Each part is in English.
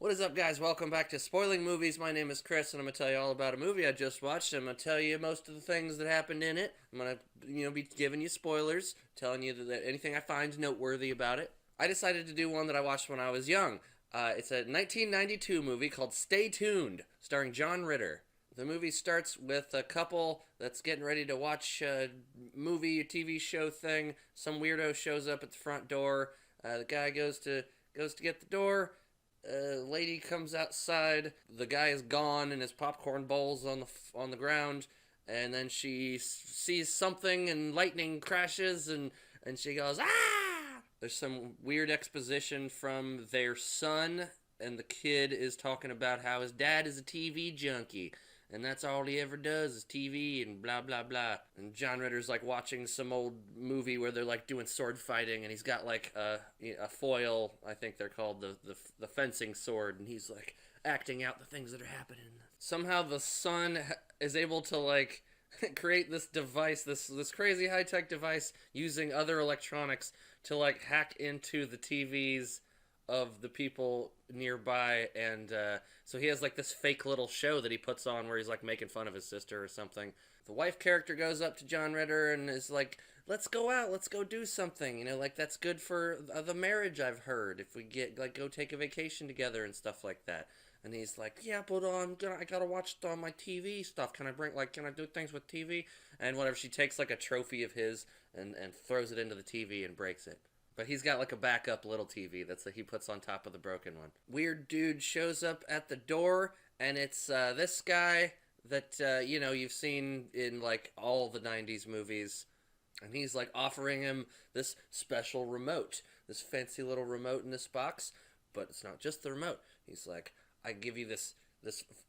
What is up, guys? Welcome back to Spoiling Movies. My name is Chris, and I'm gonna tell you all about a movie I just watched. I'm gonna tell you most of the things that happened in it. I'm gonna, be giving you spoilers, telling you that anything I find noteworthy about it. I decided to do one that I watched when I was young. It's a 1992 movie called Stay Tuned, starring John Ritter. The movie starts with a couple that's getting ready to watch a movie, a TV show thing. Some weirdo shows up at the front door. The guy goes to get the door. Lady comes outside. The guy is gone, and his popcorn bowl's on the ground. And then she sees something, and lightning crashes, and she goes, "Ah!" There's some weird exposition from their son, and the kid is talking about how his dad is a TV junkie. And that's all he ever does is TV and blah blah blah. And John Ritter's like watching some old movie where they're like doing sword fighting, and he's got like a foil, I think they're called the fencing sword, and he's like acting out the things that are happening. Somehow the son is able to like create this device, this crazy high tech device using other electronics to like hack into the TVs of the people nearby, and so he has like this fake little show that he puts on where he's like making fun of his sister or something. The wife character goes up to John Ritter and is like, "Let's go out, let's go do something, like that's good for the marriage, I've heard, if we get like go take a vacation together and stuff like that." And he's like, "Yeah, but I gotta watch my TV stuff. Can I do things with TV?" And whatever, she takes like a trophy of his and throws it into the TV and breaks it. But he's got like a backup little TV that's he puts on top of the broken one. Weird dude shows up at the door, and it's this guy that you've seen in like all the '90s movies, and he's like offering him this special remote, this fancy little remote in this box. But it's not just the remote. He's like, "I give you this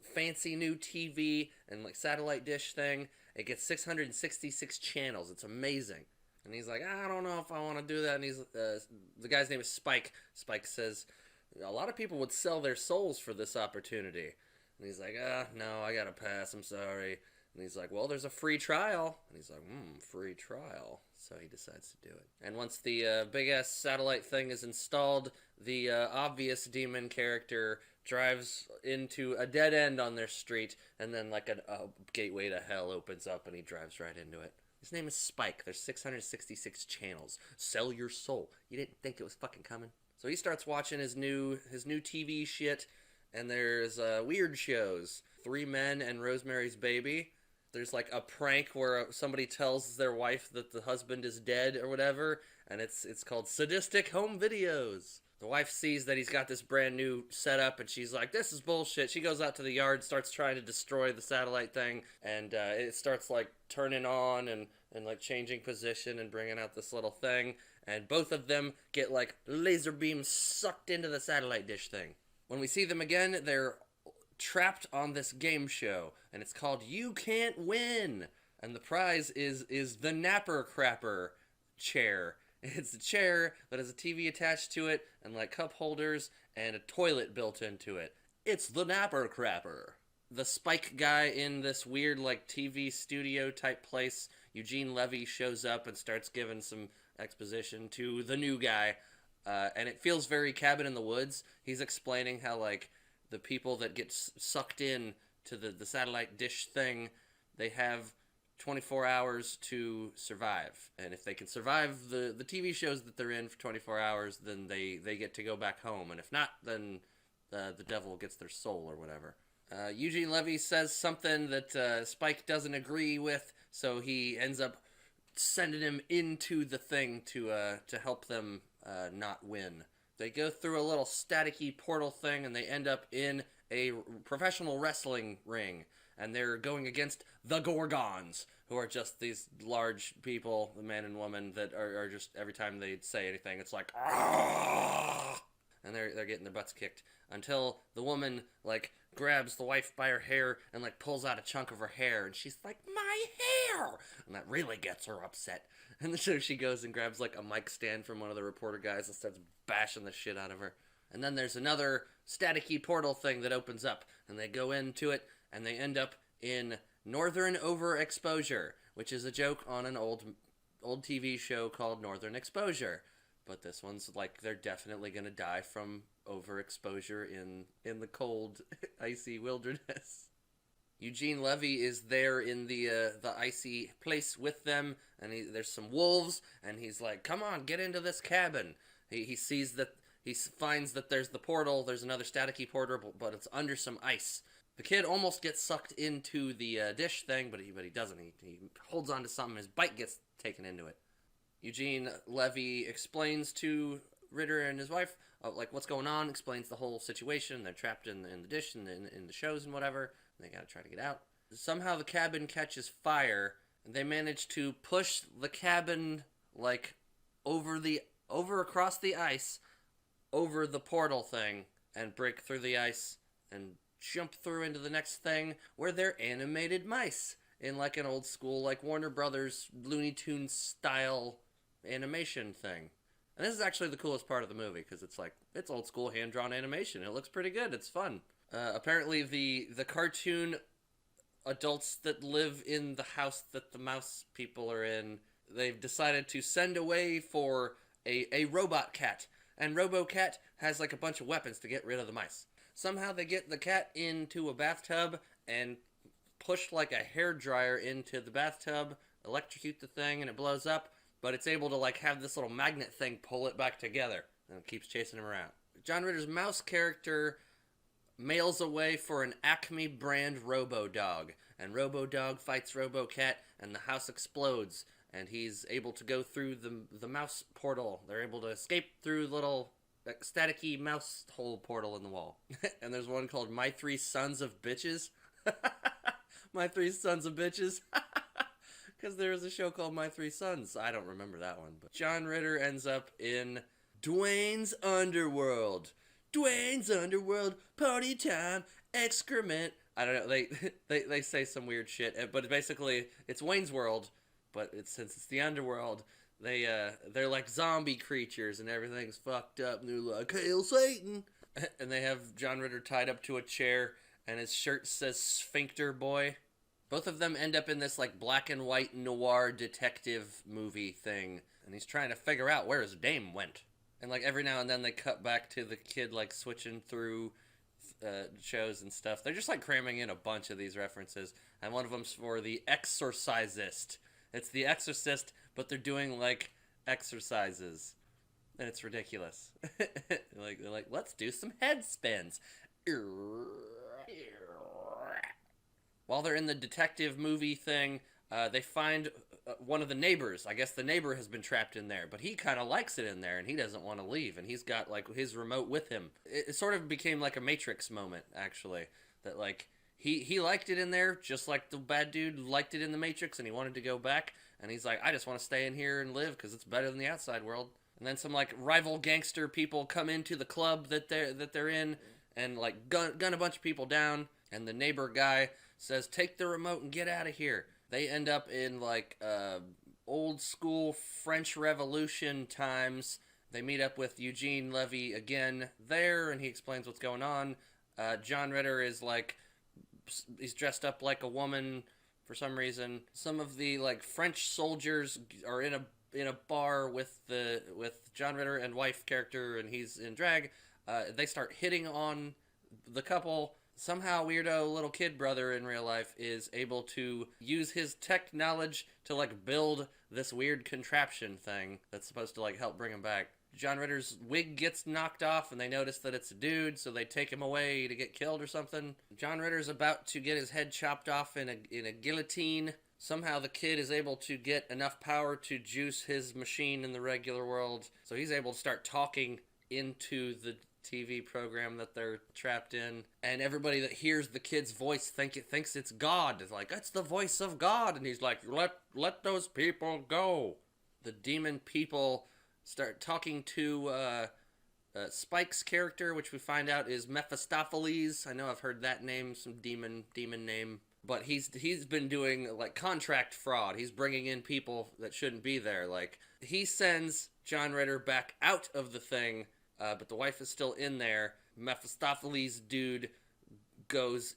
fancy new TV and like satellite dish thing. It gets 666 channels. It's amazing." And he's like, "I don't know if I want to do that." And the guy's name is Spike. Spike says, "A lot of people would sell their souls for this opportunity." And he's like, "No, I gotta pass. I'm sorry." And he's like, "Well, there's a free trial." And he's like, "Free trial." So he decides to do it. And once the big-ass satellite thing is installed, the obvious demon character drives into a dead end on their street, and then like a gateway to hell opens up, and he drives right into it. His name is Spike. There's 666 channels. Sell your soul. You didn't think it was fucking coming? So he starts watching his new TV shit, and there's weird shows. Three Men and Rosemary's Baby. There's like a prank where somebody tells their wife that the husband is dead or whatever, and it's called Sadistic Home Videos. The wife sees that he's got this brand new setup, and she's like, "This is bullshit." She goes out to the yard, starts trying to destroy the satellite thing, and it starts like turning on and like changing position and bringing out this little thing, and both of them get like laser beams sucked into the satellite dish thing. When we see them again, they're trapped on this game show, and it's called You Can't Win, and the prize is the Napper Crapper chair. It's a chair that has a TV attached to it, and like cup holders, and a toilet built into it. It's the Napper Crapper. The Spike guy in this weird like TV studio type place, Eugene Levy, shows up and starts giving some exposition to the new guy, and it feels very Cabin in the Woods. He's explaining how like the people that get sucked in to the satellite dish thing, they have 24 hours to survive, and if they can survive the TV shows that they're in for 24 hours, then they get to go back home, and if not, then the devil gets their soul or whatever. Eugene Levy says something that Spike doesn't agree with, so he ends up sending him into the thing to help them not win. They go through a little staticky portal thing, and they end up in a professional wrestling ring. And they're going against the Gorgons, who are just these large people, the man and woman, that are just, every time they say anything, it's like, "Ah!" And they're getting their butts kicked. Until the woman, like, grabs the wife by her hair and, like, pulls out a chunk of her hair. And she's like, "My hair!" And that really gets her upset. And so she goes and grabs, like, a mic stand from one of the reporter guys and starts bashing the shit out of her. And then there's another staticky portal thing that opens up. And they go into it, and they end up in Northern Overexposure, which is a joke on an old TV show called Northern Exposure. But this one's like they're definitely going to die from overexposure in the cold, icy wilderness. Eugene Levy is there in the icy place with them, and there's some wolves, and he's like, "Come on, get into this cabin." He sees that he finds that there's the portal. There's another staticky portal, but it's under some ice. The kid almost gets sucked into the dish thing, but he doesn't. He holds on to something. His bite gets taken into it. Eugene Levy explains to Ritter and his wife like what's going on. Explains the whole situation. They're trapped in the dish and in the shows and whatever. They gotta try to get out. Somehow the cabin catches fire, and they manage to push the cabin like over across the ice, over the portal thing, and break through the ice and jump through into the next thing where they're animated mice in like an old school like Warner Brothers Looney Tunes style animation thing. And this is actually the coolest part of the movie because it's old school hand drawn animation. It looks pretty good. It's fun. Apparently the cartoon adults that live in the house that the mouse people are in, they've decided to send away for a robot cat. And RoboCat has like a bunch of weapons to get rid of the mice. Somehow they get the cat into a bathtub and push like a hairdryer into the bathtub, electrocute the thing, and it blows up. But it's able to like have this little magnet thing pull it back together, and it keeps chasing him around. John Ritter's mouse character mails away for an Acme brand Robo-Dog, and Robo-Dog fights RoboCat, and the house explodes, and he's able to go through the mouse portal. They're able to escape through little staticky mouse hole portal in the wall. And there's one called My Three Sons of Bitches. My Three Sons of Bitches. Because there was a show called My Three Sons. I don't remember that one. But John Ritter ends up in Dwayne's Underworld. Dwayne's Underworld, party time, excrement. I don't know. They say some weird shit, but basically it's Wayne's World. But since it's the underworld, they're like zombie creatures and everything's fucked up. And they're like, "Hail Satan!" And they have John Ritter tied up to a chair, and his shirt says "Sphincter Boy." Both of them end up in this like black and white noir detective movie thing, and he's trying to figure out where his dame went. And like every now and then they cut back to the kid like switching through shows and stuff. They're just like cramming in a bunch of these references, and one of them's for The Exorcisist. It's The Exorcist, but they're doing like exercises, and it's ridiculous. They're like, let's do some head spins. While they're in the detective movie thing, they find one of the neighbors. I guess the neighbor has been trapped in there, but he kind of likes it in there, and he doesn't want to leave, and he's got like his remote with him. It sort of became like a Matrix moment, actually, that like he liked it in there, just like the bad dude liked it in the Matrix, and he wanted to go back, and he's like, I just want to stay in here and live because it's better than the outside world. And then some like rival gangster people come into the club that they're in, and like gun a bunch of people down, and the neighbor guy says, "Take the remote and get out of here." They end up in like old school French Revolution times. They meet up with Eugene Levy again there, and he explains what's going on. John Ritter is like, he's dressed up like a woman for some reason. Some of the like French soldiers are in a bar with John Ritter and wife character, and he's in drag. They start hitting on the couple. Somehow weirdo little kid brother in real life is able to use his tech knowledge to like build this weird contraption thing that's supposed to like help bring him back. John Ritter's wig gets knocked off, and they notice that it's a dude, so they take him away to get killed or something. John Ritter's about to get his head chopped off in a guillotine. Somehow the kid is able to get enough power to juice his machine in the regular world, so he's able to start talking into the TV program that they're trapped in, and everybody that hears the kid's voice thinks it's God. It's like, it's the voice of God, and he's like, let those people go. The demon people start talking to Spike's character, which we find out is Mephistopheles. I know I've heard that name, some demon name, but he's been doing like contract fraud. He's bringing in people that shouldn't be there. Like, he sends John Ritter back out of the thing, but the wife is still in there. Mephistopheles dude goes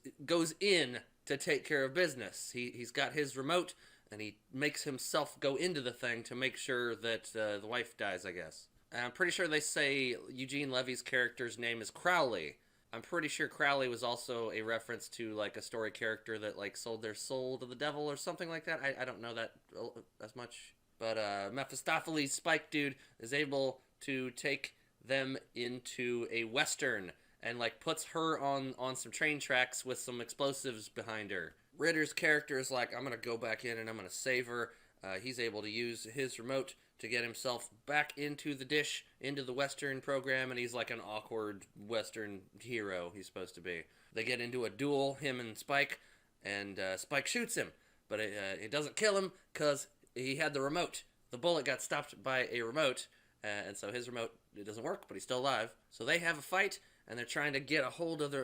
in to take care of business. He's got his remote, and he makes himself go into the thing to make sure that the wife dies, I guess. And I'm pretty sure they say Eugene Levy's character's name is Crowley. I'm pretty sure Crowley was also a reference to like a story character that like sold their soul to the devil or something like that. I don't know that as much. But Mephistopheles Spike dude is able to take them into a western and like puts her on some train tracks with some explosives behind her. Ritter's character is like, I'm gonna go back in and I'm gonna save her. He's able to use his remote to get himself back into the dish, into the Western program, and he's like an awkward Western hero he's supposed to be. They get into a duel, him and Spike, and Spike shoots him, but it doesn't kill him because he had the remote. The bullet got stopped by a remote, and so his remote, it doesn't work, but he's still alive. So they have a fight, and they're trying to get a hold of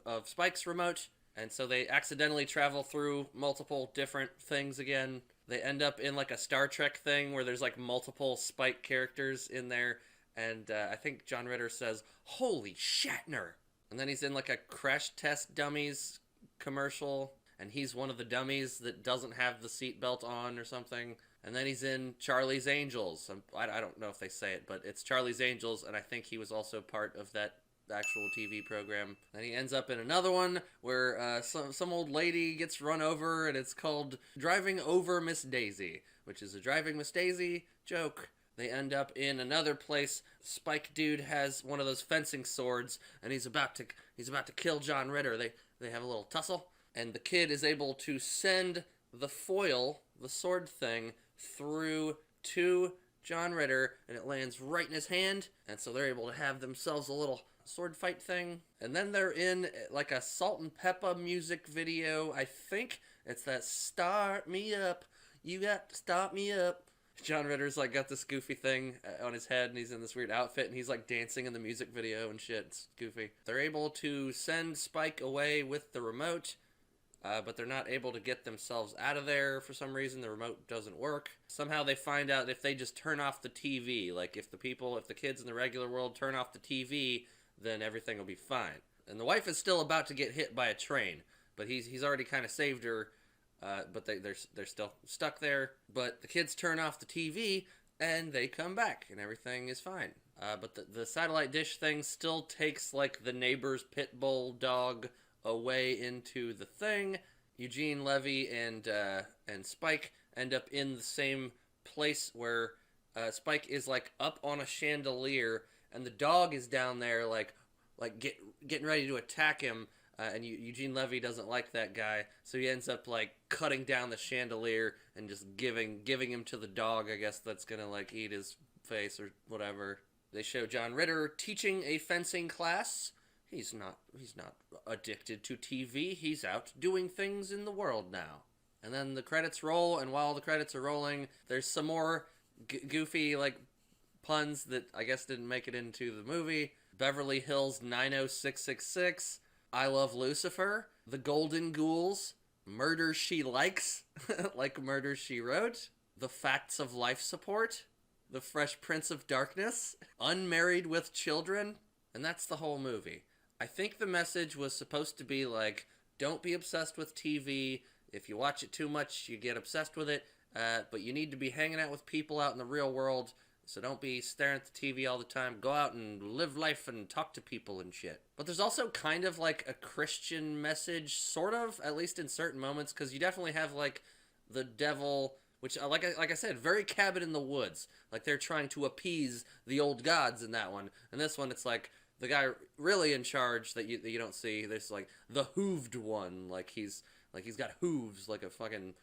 of Spike's remote, and so they accidentally travel through multiple different things again. They end up in like a Star Trek thing where there's like multiple Spike characters in there, and I think John Ritter says, "Holy Shatner!" And then he's in like a Crash Test Dummies commercial, and he's one of the dummies that doesn't have the seatbelt on or something. And then he's in Charlie's Angels. I don't know if they say it, but it's Charlie's Angels, and I think he was also part of that actual TV program. Then he ends up in another one where some old lady gets run over, and it's called Driving Over Miss Daisy, which is a Driving Miss Daisy joke. They end up in another place. Spike dude has one of those fencing swords, and he's about to kill John Ritter. They have a little tussle, and the kid is able to send the foil, the sword thing, through to John Ritter, and it lands right in his hand, and so they're able to have themselves a little sword fight thing. And then they're in like a Salt and Peppa music video. I think it's that "Start Me Up, You Got to Start Me Up." John Ritter's like got this goofy thing on his head, and he's in this weird outfit, and he's like dancing in the music video and shit. It's goofy. They're able to send Spike away with the remote, but they're not able to get themselves out of there for some reason. The remote doesn't work. Somehow they find out if they just turn off the TV, like if the kids in the regular world turn off the TV, then everything will be fine. And the wife is still about to get hit by a train, but he's already kind of saved her, but they're still stuck there. But the kids turn off the TV, and they come back, and everything is fine. But the satellite dish thing still takes like the neighbor's pit bull dog away into the thing. Eugene Levy and Spike end up in the same place where Spike is like up on a chandelier, and the dog is down there like getting ready to attack him. And Eugene Levy doesn't like that guy, so he ends up like cutting down the chandelier and just giving him to the dog. I guess that's gonna like eat his face or whatever. They show John Ritter teaching a fencing class. He's not addicted to TV. He's out doing things in the world now. And then the credits roll, and while the credits are rolling, there's some more goofy like puns that I guess didn't make it into the movie. Beverly Hills 90666, I Love Lucifer, The Golden Ghouls, Murder She Likes, like Murder She Wrote, The Facts of Life Support, The Fresh Prince of Darkness, Unmarried with Children, and that's the whole movie. I think the message was supposed to be like, don't be obsessed with TV. If you watch it too much, you get obsessed with it, but you need to be hanging out with people out in the real world, so don't be staring at the TV all the time. Go out and live life and talk to people and shit. But there's also kind of like a Christian message, sort of, at least in certain moments, because you definitely have like the devil, which, like I said, very Cabin in the Woods. Like they're trying to appease the old gods in that one. And this one, it's like the guy really in charge that you don't see. There's like the hooved one, like he's got hooves like a fucking,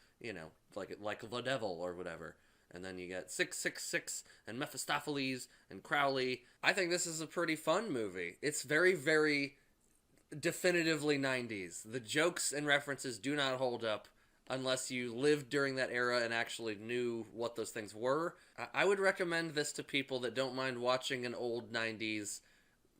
like the devil or whatever. And then you got 666 and Mephistopheles and Crowley. I think this is a pretty fun movie. It's very, very definitively 90s. The jokes and references do not hold up unless you lived during that era and actually knew what those things were. I would recommend this to people that don't mind watching an old 90s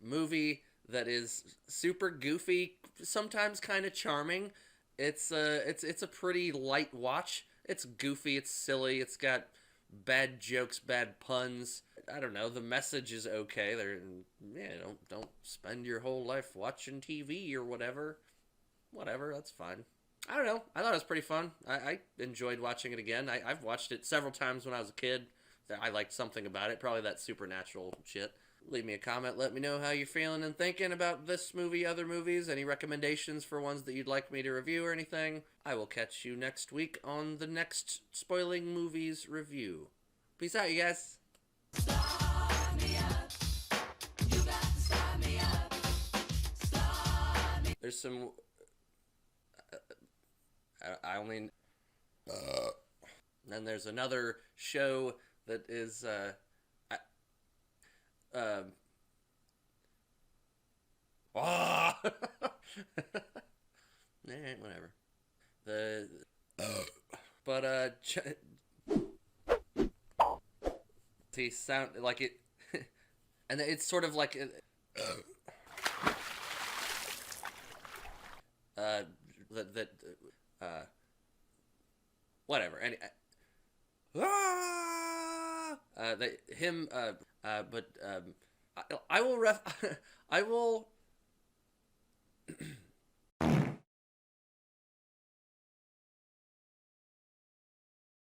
movie that is super goofy, sometimes kind of charming. It's a pretty light watch. It's goofy, it's silly, it's got bad jokes, bad puns. I don't know, the message is okay. Don't spend your whole life watching TV or whatever. Whatever, that's fine. I don't know, I thought it was pretty fun. I enjoyed watching it again. I've watched it several times when I was a kid, I liked something about it. Probably that supernatural shit. Leave me a comment. Let me know how you're feeling and thinking about this movie, other movies, any recommendations for ones that you'd like me to review or anything. I will catch you next week on the next Spoiling Movies review. Peace out, you guys. There's some... I only... Then there's another show that is... whatever. He sound like it, and it's sort of like whatever. And I will I will